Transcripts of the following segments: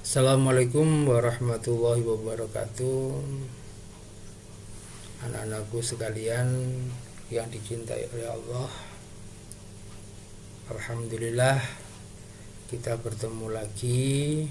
Assalamualaikum warahmatullahi wabarakatuh. Anak-anakku sekalian yang dicintai oleh Allah, alhamdulillah kita bertemu lagi.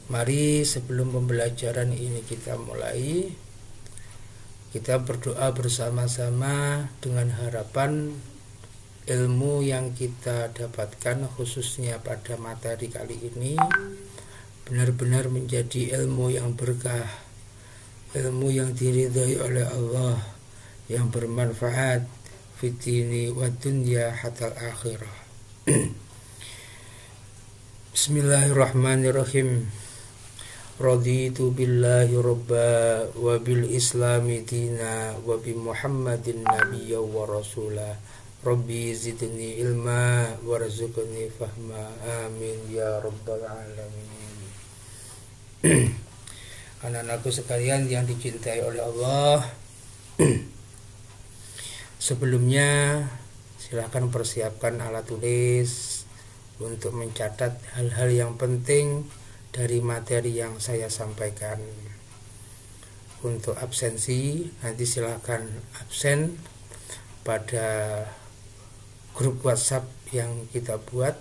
Mari sebelum pembelajaran ini kita mulai, kita berdoa bersama-sama dengan harapan ilmu yang kita dapatkan khususnya pada materi kali ini benar-benar menjadi ilmu yang berkah, ilmu yang diridhai oleh Allah, yang bermanfaat fid dini wa dunya hatta akhirah. Bismillahirrahmanirrahim. Raditu billahi robba wa bil islami dina wa bi Muhammadin nabiyya wa rasulah. Rabbi zidni ilma warzuqni fahma, amin ya rabbal alamin. Anak-anakku sekalian yang dicintai oleh Allah, sebelumnya silakan persiapkan alat tulis untuk mencatat hal-hal yang penting dari materi yang saya sampaikan. Untuk absensi, nanti silakan absen pada grup WhatsApp yang kita buat.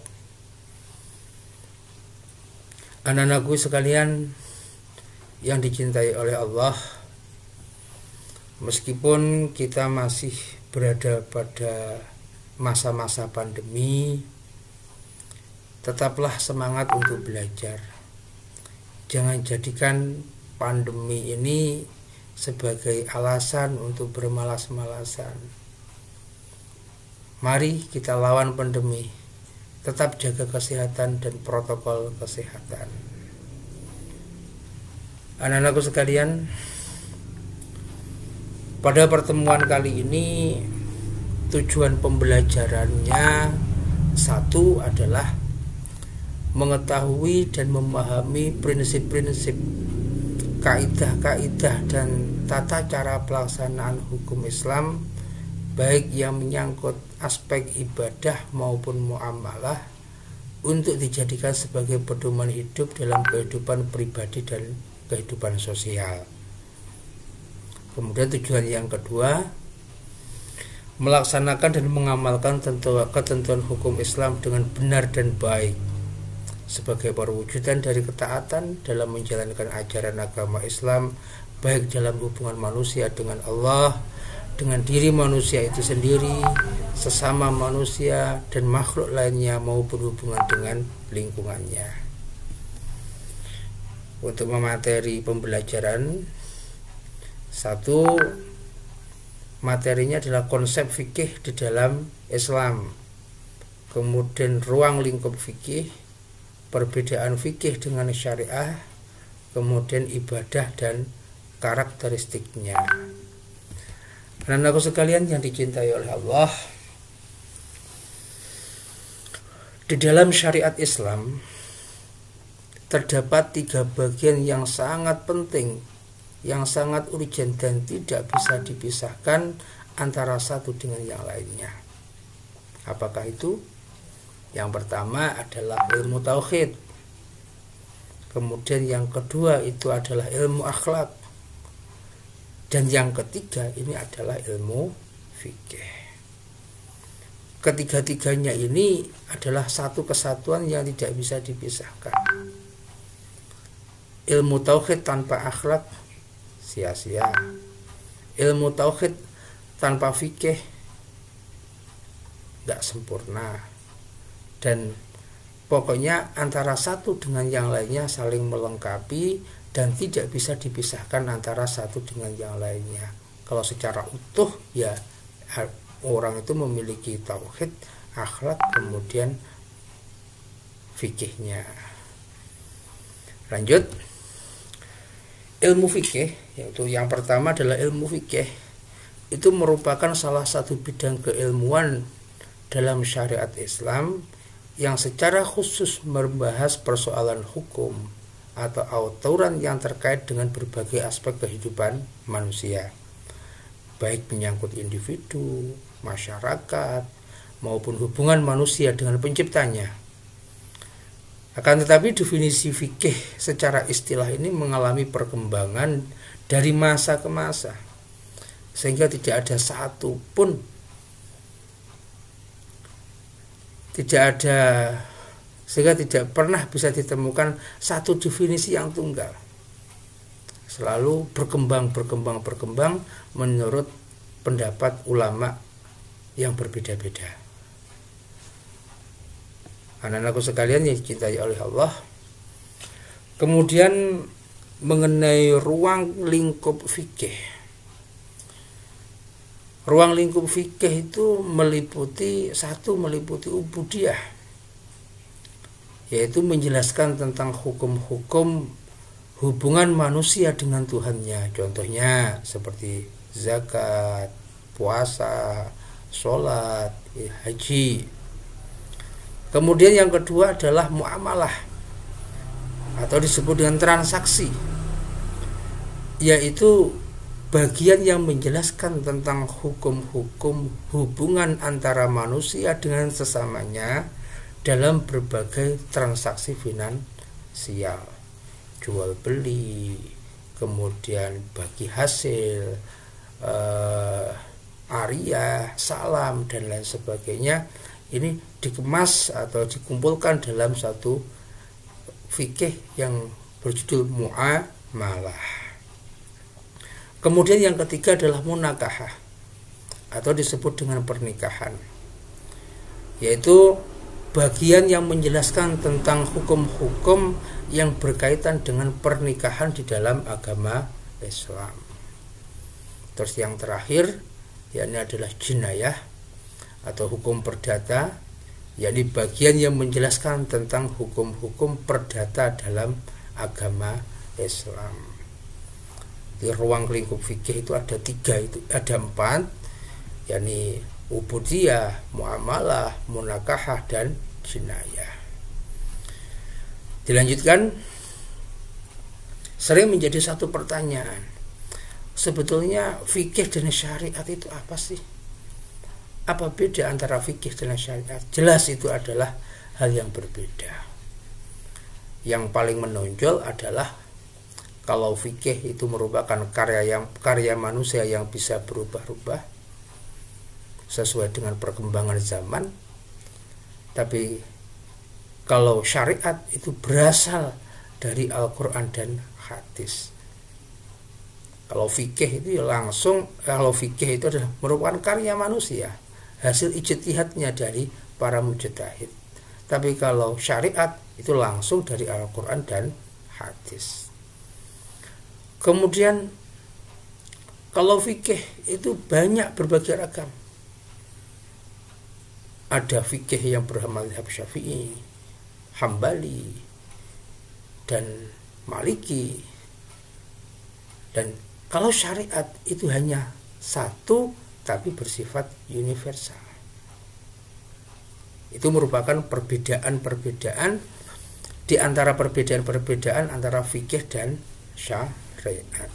Anak-anakku sekalian yang dicintai oleh Allah, meskipun kita masih berada pada masa-masa pandemi, tetaplah semangat untuk belajar. Jangan jadikan pandemi ini sebagai alasan untuk bermalas-malasan. Mari kita lawan pandemi, tetap jaga kesehatan dan protokol kesehatan. Anak-anakku sekalian, pada pertemuan kali ini tujuan pembelajarannya satu adalah mengetahui dan memahami prinsip-prinsip, kaidah-kaidah dan tata cara pelaksanaan hukum Islam, baik yang menyangkut aspek ibadah maupun muamalah, untuk dijadikan sebagai pedoman hidup dalam kehidupan pribadi dan kehidupan sosial. Kemudian tujuan yang kedua, melaksanakan dan mengamalkan ketentuan hukum Islam dengan benar dan baik sebagai perwujudan dari ketaatan dalam menjalankan ajaran agama Islam, baik dalam hubungan manusia dengan Allah, dengan diri manusia itu sendiri, sesama manusia dan makhluk lainnya, maupun hubungan dengan lingkungannya. Untuk memateri pembelajaran, satu, materinya adalah konsep fikih di dalam Islam, kemudian ruang lingkup fikih, perbedaan fikih dengan syariah, kemudian ibadah dan karakteristiknya. Anak-anakku sekalian yang dicintai oleh Allah, di dalam syariat Islam terdapat 3 bagian yang sangat penting, yang sangat urgent dan tidak bisa dipisahkan antara satu dengan yang lainnya. Apakah itu? Yang pertama adalah ilmu tauhid. Kemudian yang kedua itu adalah ilmu akhlak. Dan yang ketiga ini adalah ilmu fikih. Ketiga-tiganya ini adalah satu kesatuan yang tidak bisa dipisahkan. Ilmu tauhid tanpa akhlak sia-sia. Ilmu tauhid tanpa fikih tidak sempurna. Dan pokoknya antara satu dengan yang lainnya saling melengkapi dan tidak bisa dipisahkan antara satu dengan yang lainnya. Kalau secara utuh ya orang itu memiliki tauhid, akhlak, kemudian fikihnya. Lanjut, ilmu fikih, yaitu yang pertama adalah ilmu fikih. Itu merupakan salah satu bidang keilmuan dalam syariat Islam yang secara khusus membahas persoalan hukum atau aturan yang terkait dengan berbagai aspek kehidupan manusia, baik menyangkut individu, masyarakat, maupun hubungan manusia dengan penciptanya. Akan tetapi definisi fikih secara istilah ini mengalami perkembangan dari masa ke masa, sehingga tidak ada satu pun, sehingga tidak pernah bisa ditemukan satu definisi yang tunggal. Selalu berkembang menurut pendapat ulama yang berbeda-beda. Anak-anakku sekalian yang dicintai oleh Allah, kemudian mengenai ruang lingkup fikih. Ruang lingkup fikih itu meliputi ubudiyah, yaitu menjelaskan tentang hukum-hukum hubungan manusia dengan Tuhannya. Contohnya seperti zakat, puasa, sholat, haji. Kemudian yang kedua adalah muamalah atau disebut dengan transaksi, yaitu bagian yang menjelaskan tentang hukum-hukum hubungan antara manusia dengan sesamanya dalam berbagai transaksi finansial, jual beli, kemudian bagi hasil, ariyah, salam, dan lain sebagainya. Ini dikemas atau dikumpulkan dalam satu fikih yang berjudul muamalah. Kemudian yang ketiga adalah munakahah atau disebut dengan pernikahan, yaitu bagian yang menjelaskan tentang hukum-hukum yang berkaitan dengan pernikahan di dalam agama Islam. Terus yang terakhir, yakni adalah jinayah atau hukum perdata, yakni bagian yang menjelaskan tentang hukum-hukum perdata dalam agama Islam. Di ruang lingkup fikih itu ada empat, yakni ubudiyah, muamalah, munakahah, dan jinayah. Dilanjutkan, sering menjadi satu pertanyaan, sebetulnya fikih dan syariat itu apa sih? Apa beda antara fikih dan syariat? Jelas itu adalah hal yang berbeda. Yang paling menonjol adalah kalau fikih itu merupakan karya manusia yang bisa berubah-ubah sesuai dengan perkembangan zaman. Tapi kalau syariat itu berasal dari Al-Quran dan hadis. Kalau fikih itu adalah merupakan karya manusia, hasil ijtihadnya dari para mujtahid. Tapi kalau syariat itu langsung dari Al-Quran dan hadis. Kemudian kalau fikih itu banyak berbagai ragam. Ada fikih yang bermadzhab Syafi'i, Hambali, dan Maliki. Dan kalau syariat itu hanya satu tapi bersifat universal. Itu merupakan perbedaan-perbedaan di antara perbedaan-perbedaan antara fikih dan syariat.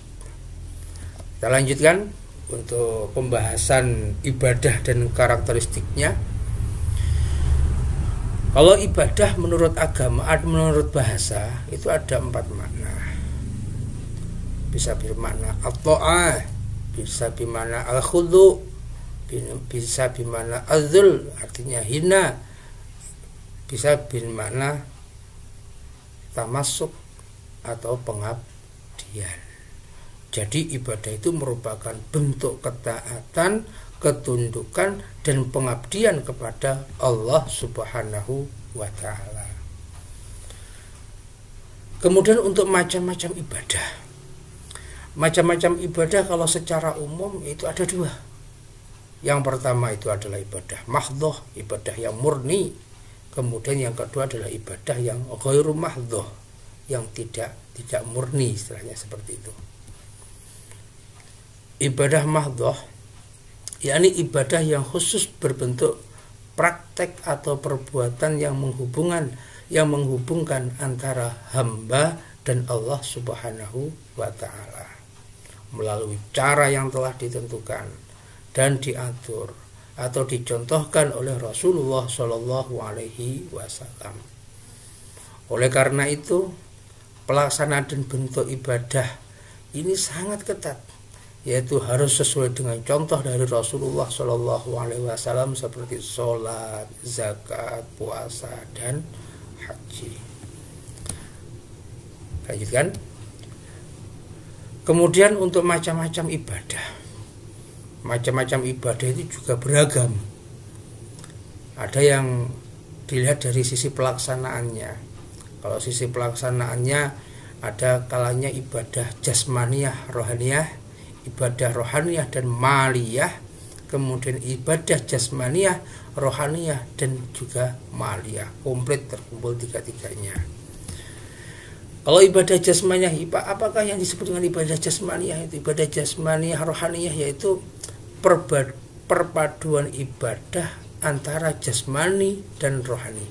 Kita lanjutkan untuk pembahasan ibadah dan karakteristiknya. Kalau ibadah menurut agama, menurut bahasa, itu ada 4 makna. Bisa bermakna at-ta'ah, bisa bermakna al-khudu', bisa bermakna az-zul, artinya hina, bisa bermakna tamasuk atau pengabdian. Jadi ibadah itu merupakan bentuk ketaatan, ketundukan, dan pengabdian kepada Allah Subhanahu wa ta'ala. Kemudian untuk macam-macam ibadah kalau secara umum itu ada 2. Yang pertama itu adalah ibadah mahdhah, ibadah yang murni. Kemudian yang kedua adalah ibadah yang ghairu mahdhah, yang tidak murni, istilahnya seperti itu. Ibadah mahdhah yakni ibadah yang khusus berbentuk praktek atau perbuatan yang menghubungkan antara hamba dan Allah Subhanahu wa ta'ala melalui cara yang telah ditentukan dan diatur atau dicontohkan oleh Rasulullah Shallallahu Alaihi Wasallam. Oleh karena itu, pelaksanaan dan bentuk ibadah ini sangat ketat, yaitu harus sesuai dengan contoh dari Rasulullah Shallallahu Alaihi Wasallam seperti sholat, zakat, puasa, dan haji. Lanjutkan. Kemudian untuk macam-macam ibadah itu juga beragam. Ada yang dilihat dari sisi pelaksanaannya. Kalau sisi pelaksanaannya, ada kalanya ibadah jasmaniyah, rohaniyah, ibadah rohaniyah dan maliyah, kemudian ibadah jasmaniyah, rohaniyah dan juga maliyah, komplit terkumpul tiga-tiganya. Kalau ibadah jasmaniyah, apakah yang disebut dengan ibadah jasmaniyah? Itu ibadah jasmaniyah rohaniyah, yaitu perpaduan ibadah antara jasmani dan rohani.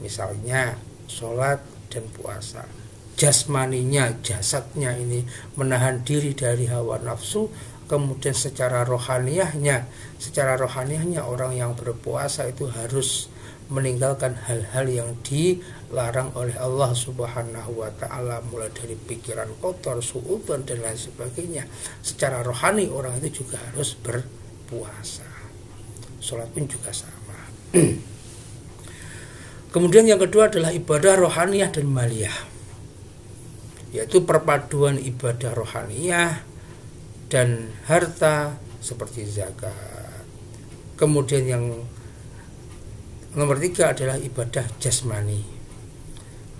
Misalnya sholat dan puasa. Jasmaninya, jasadnya ini menahan diri dari hawa nafsu. Kemudian secara rohaniyahnya orang yang berpuasa itu harus meninggalkan hal-hal yang dilarang oleh Allah Subhanahu wa ta'ala, mulai dari pikiran kotor, suudzon dan lain sebagainya. Secara rohani orang itu juga harus berpuasa. Sholat pun juga sama. Kemudian yang kedua adalah ibadah rohaniyah dan maliyah, yaitu perpaduan ibadah rohaniyah dan harta seperti zakat. Kemudian yang nomor 3 adalah ibadah jasmani,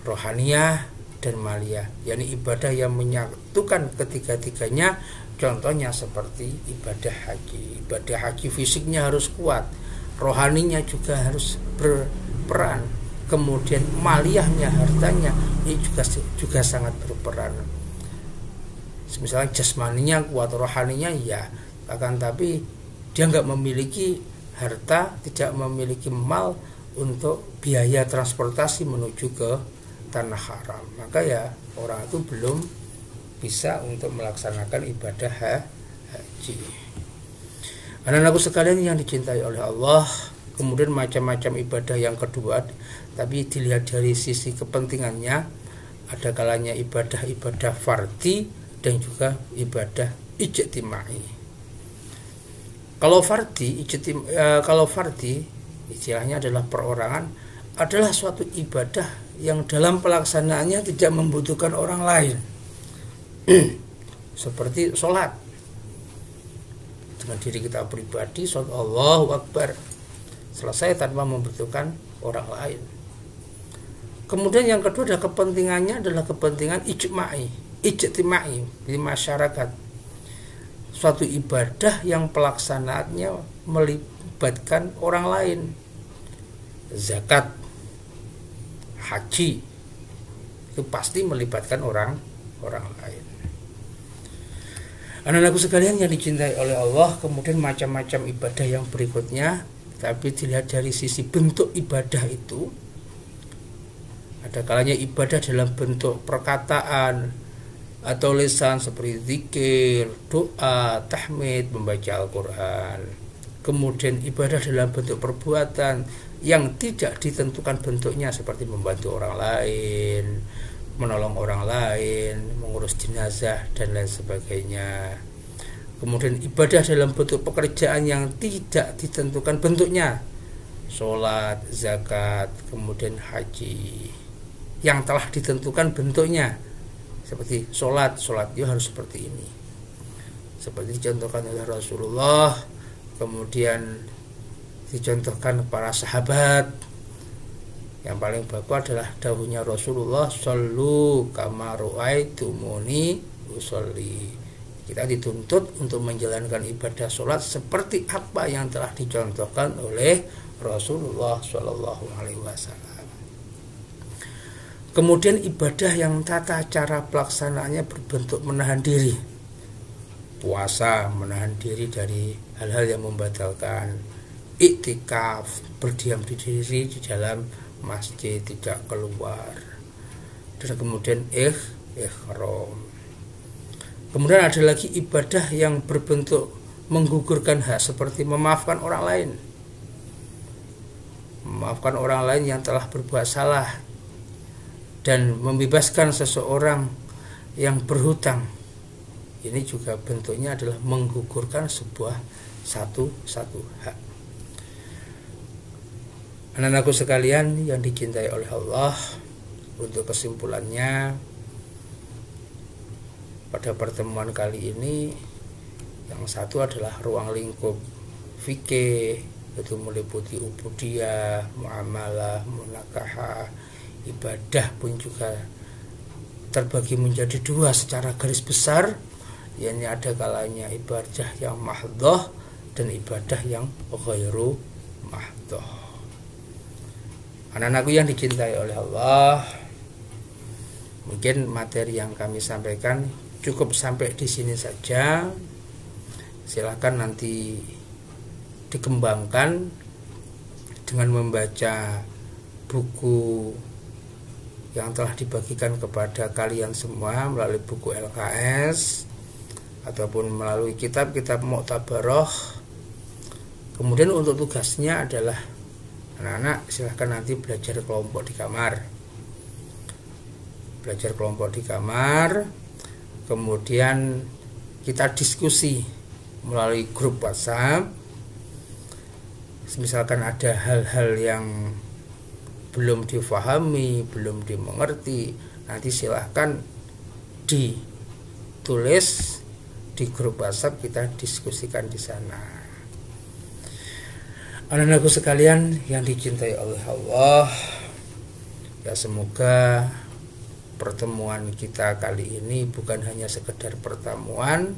rohaniyah dan maliyah, yakni ibadah yang menyatukan ketiga-tiganya. Contohnya seperti ibadah haji. Ibadah haji fisiknya harus kuat, rohaninya juga harus berperan, kemudian maliyahnya, hartanya ini juga sangat berperan. Misalnya jasmaninya kuat, rohaninya ya, akan tapi dia nggak memiliki harta, tidak memiliki mal untuk biaya transportasi menuju ke tanah haram, maka ya orang itu belum bisa untuk melaksanakan ibadah haji. Anak-anakku sekalian yang dicintai oleh Allah, kemudian macam-macam ibadah yang kedua, tapi dilihat dari sisi kepentingannya, ada kalanya ibadah fardhi dan juga ibadah ijtimai. Kalau fardhi istilahnya adalah perorangan, adalah suatu ibadah yang dalam pelaksanaannya tidak membutuhkan orang lain. Seperti sholat, dengan diri kita pribadi, sholat Allahu Akbar, selesai tanpa membutuhkan orang lain. Kemudian yang kedua adalah kepentingannya adalah kepentingan ijtimai di masyarakat. Suatu ibadah yang pelaksanaannya melibatkan orang lain. Zakat, haji itu pasti melibatkan orang lain. Anak-anakku sekalian yang dicintai oleh Allah, kemudian macam-macam ibadah yang berikutnya, tapi dilihat dari sisi bentuk ibadah itu, ada kalanya ibadah dalam bentuk perkataan atau lisan seperti zikir, doa, tahmid, membaca Al-Quran. Kemudian ibadah dalam bentuk perbuatan yang tidak ditentukan bentuknya, seperti membantu orang lain, menolong orang lain, mengurus jenazah dan lain sebagainya. Kemudian ibadah dalam bentuk pekerjaan yang tidak ditentukan bentuknya, sholat, zakat, kemudian haji, yang telah ditentukan bentuknya, seperti sholat itu harus seperti ini, seperti dicontohkan oleh Rasulullah, kemudian dicontohkan para sahabat. Yang paling bagus adalah dawuhnya Rasulullah, shollu kama ra'aitumuni usolli. Kita dituntut untuk menjalankan ibadah sholat seperti apa yang telah dicontohkan oleh Rasulullah Shallallahu Alaihi Wasallam. Kemudian ibadah yang tata cara pelaksanaannya berbentuk menahan diri. Puasa, menahan diri dari hal-hal yang membatalkan. Iktikaf, berdiam diri di dalam masjid, tidak keluar. Dan kemudian ihram. Kemudian ada lagi ibadah yang berbentuk menggugurkan hak seperti memaafkan orang lain. Memaafkan orang lain yang telah berbuat salah dan membebaskan seseorang yang berhutang. Ini juga bentuknya adalah menggugurkan satu hak. Anak-anakku sekalian yang dicintai oleh Allah, untuk kesimpulannya pada pertemuan kali ini, yang satu adalah ruang lingkup fikih, itu meliputi ubudiyah, muamalah, munakahah, ibadah pun juga terbagi menjadi dua secara garis besar, yakni ada kalanya ibadah yang mahdhah dan ibadah yang ghairu mahdhah. Anak-anakku yang dicintai oleh Allah, mungkin materi yang kami sampaikan cukup sampai di sini saja. Silakan nanti dikembangkan dengan membaca buku yang telah dibagikan kepada kalian semua melalui buku LKS ataupun melalui kitab-kitab Mu'tabarah. Kemudian untuk tugasnya adalah anak-anak silahkan nanti belajar kelompok di kamar. Belajar kelompok di kamar, kemudian kita diskusi melalui grup WhatsApp. Misalkan ada hal-hal yang belum difahami, belum dimengerti, nanti silahkan ditulis di grup WhatsApp, kita diskusikan di sana. Anak-anakku sekalian yang dicintai oleh Allah, ya semoga pertemuan kita kali ini bukan hanya sekedar pertemuan,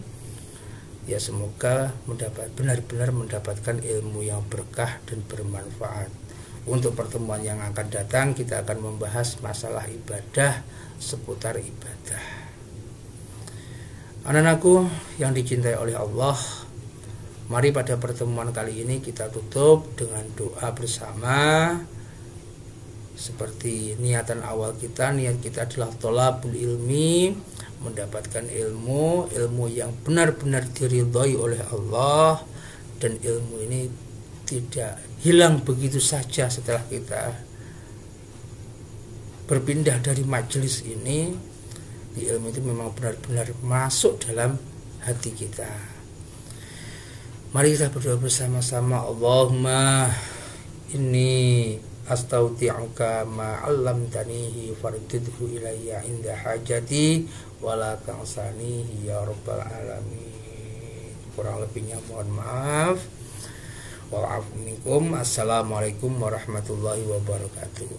ya semoga benar-benar mendapatkan ilmu yang berkah dan bermanfaat. Untuk pertemuan yang akan datang kita akan membahas masalah ibadah, seputar ibadah. Anak-anakku yang dicintai oleh Allah, mari pada pertemuan kali ini kita tutup dengan doa bersama. Seperti niatan awal kita, niat kita adalah thalabul ilmi, mendapatkan ilmu yang benar-benar diridhai oleh Allah, dan ilmu ini tidak hilang begitu saja setelah kita berpindah dari majelis ini. Ilmu itu memang benar-benar masuk dalam hati kita. Mari kita berdoa bersama-sama. Allahumma inni astauti'uka ma 'allamtanihi fardidhu ilayya inda hajati wala tansanihi ya rabbal alamin. Kurang lebihnya mohon maaf. Wa'afu minkum. Assalamualaikum warahmatullahi wabarakatuh.